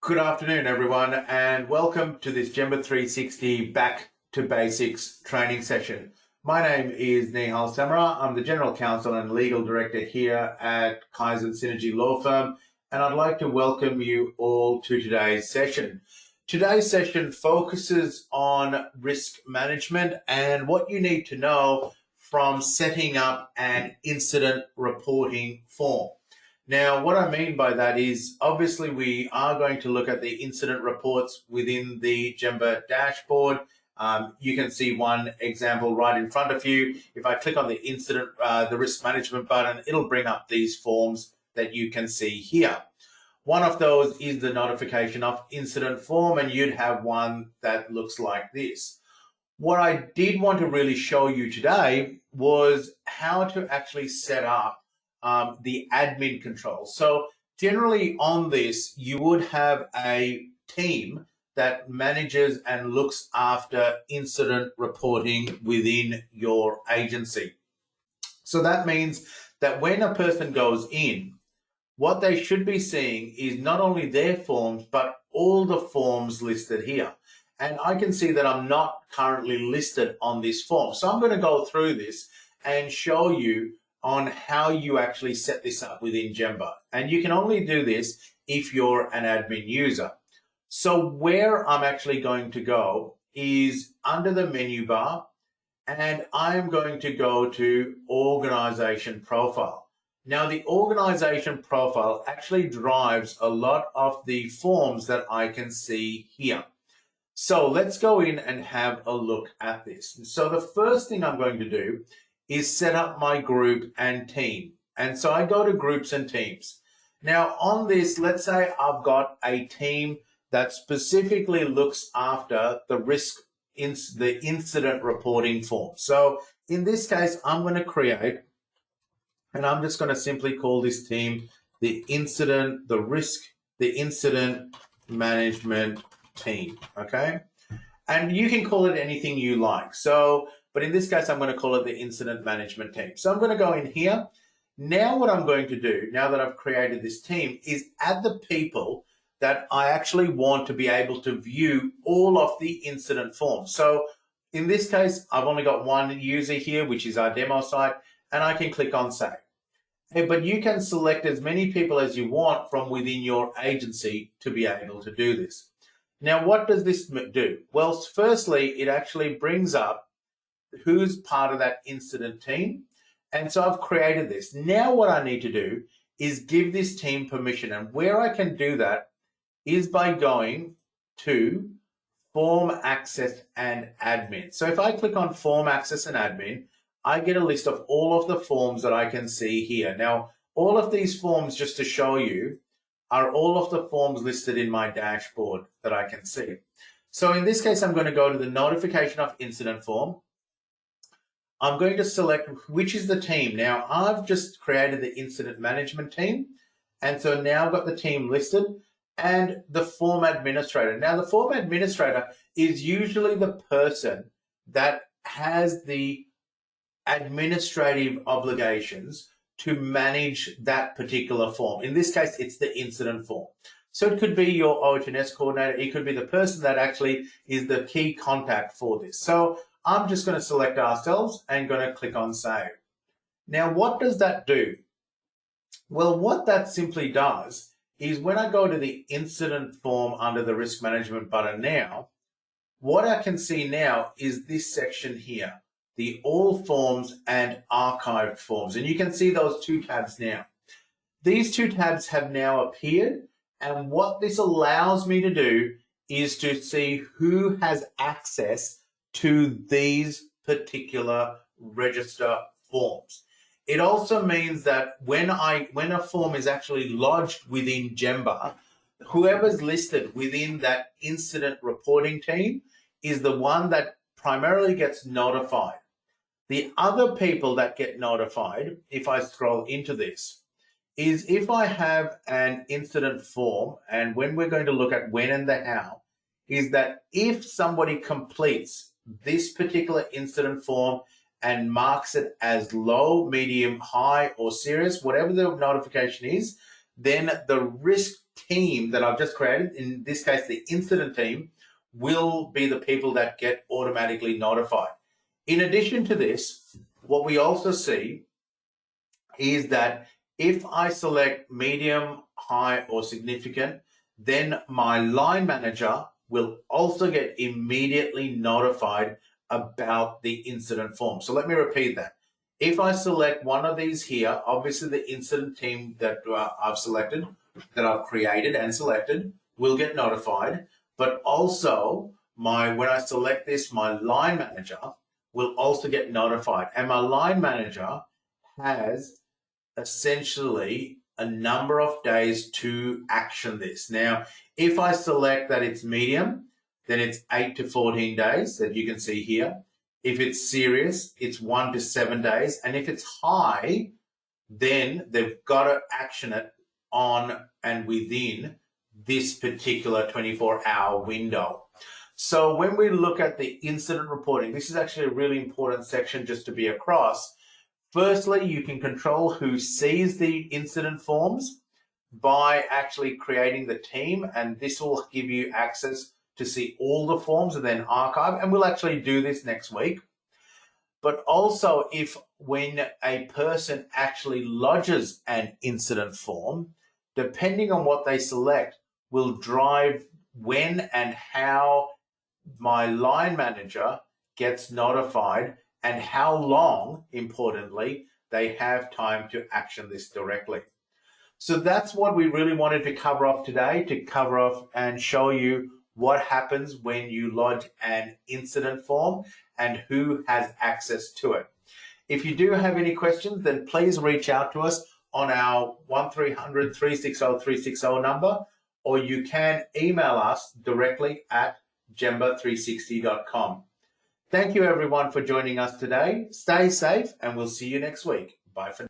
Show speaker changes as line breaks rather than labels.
Good afternoon, everyone, and welcome to this Gemba 360 Back to Basics training session. My name is Nihal Samara. I'm the General Counsel and Legal Director here at Kaizen Synergy Law Firm, and I'd like to welcome you all to today's session. Today's session focuses on risk management and what you need to know from setting up an incident reporting form. Now, what I mean by that is, obviously, we are going to look at the incident reports within the Gemba dashboard. You can see one example right in front of you. If I click on the incident, the risk management button, it'll bring up these forms that you can see here. One of those is the notification of incident form, and you'd have one that looks like this. What I did want to really show you today was how to actually set up the admin controls. So generally on this, you would have a team that manages and looks after incident reporting within your agency. So that means that when a person goes in, what they should be seeing is not only their forms, but all the forms listed here. And I can see that I'm not currently listed on this form. So I'm going to go through this and show you on how you actually set this up within Gemba. And you can only do this if you're an admin user. So where I'm actually going to go is under the menu bar, and I'm going to go to Organization Profile. Now, the Organization Profile actually drives a lot of the forms that I can see here. So let's go in and have a look at this. So the first thing I'm going to do is set up my group and team. And so I go to groups and teams. Now on this, let's say I've got a team that specifically looks after the the incident reporting form. So in this case, I'm going to create, and I'm just going to simply call this team the incident management team, okay? And you can call it anything you like. So, but in this case, I'm going to call it the incident management team. So I'm going to go in here. Now what I'm going to do, now that I've created this team, is add the people that I actually want to be able to view all of the incident forms. So in this case, I've only got one user here, which is our demo site, and I can click on Save. But you can select as many people as you want from within your agency to be able to do this. Now, what does this do? Well, firstly, it actually brings up who's part of that incident team. And so I've created this. Now what I need to do is give this team permission. And where I can do that is by going to Form Access and Admin. So if I click on Form Access and Admin, I get a list of all of the forms that I can see here. Now, all of these forms, just to show you, are all of the forms listed in my dashboard that I can see. So in this case, I'm going to go to the notification of incident form. I'm going to select which is the team. Now, I've just created the incident management team. And so now I've got the team listed and the form administrator. Now, the form administrator is usually the person that has the administrative obligations to manage that particular form. In this case, it's the incident form. So it could be your OH&S coordinator. It could be the person that actually is the key contact for this. So I'm just going to select ourselves and going to click on Save. Now, what does that do? Well, what that simply does is when I go to the incident form under the risk management button now, what I can see now is this section here, the all forms and archived forms. And you can see those two tabs now. These two tabs have now appeared. And what this allows me to do is to see who has access to these particular register forms. It also means that when a form is actually lodged within Gemba, whoever's listed within that incident reporting team is the one that primarily gets notified. The other people that get notified, if I scroll into this, is if I have an incident form, and when we're going to look at when and the how, is that if somebody completes this particular incident form and marks it as low, medium, high, or serious, whatever the notification is, then the risk team that I've just created, in this case, the incident team, will be the people that get automatically notified. In addition to this, what we also see is that if I select medium, high, or significant, then my line manager will also get immediately notified about the incident form. So let me repeat that. If I select one of these here, obviously the incident team that I've selected, that I've created and selected, will get notified. But also, when I select this, my line manager will also get notified. And my line manager has essentially a number of days to action this. Now, if I select that it's medium, then it's 8 to 14 days that you can see here. If it's serious, it's 1 to 7 days. And if it's high, then they've got to action it on and within this particular 24-hour window. So when we look at the incident reporting, this is actually a really important section just to be across. Firstly, you can control who sees the incident forms by actually creating the team, and this will give you access to see all the forms and then archive, and we'll actually do this next week. But also, when a person actually lodges an incident form, depending on what they select, will drive when and how my line manager gets notified and how long, importantly, they have time to action this directly. So that's what we really wanted to cover off today, to cover off and show you what happens when you lodge an incident form and who has access to it. If you do have any questions, then please reach out to us on our 1300 360 360 number, or you can email us directly at gemba360.com. Thank you everyone for joining us today. Stay safe and we'll see you next week. Bye for now.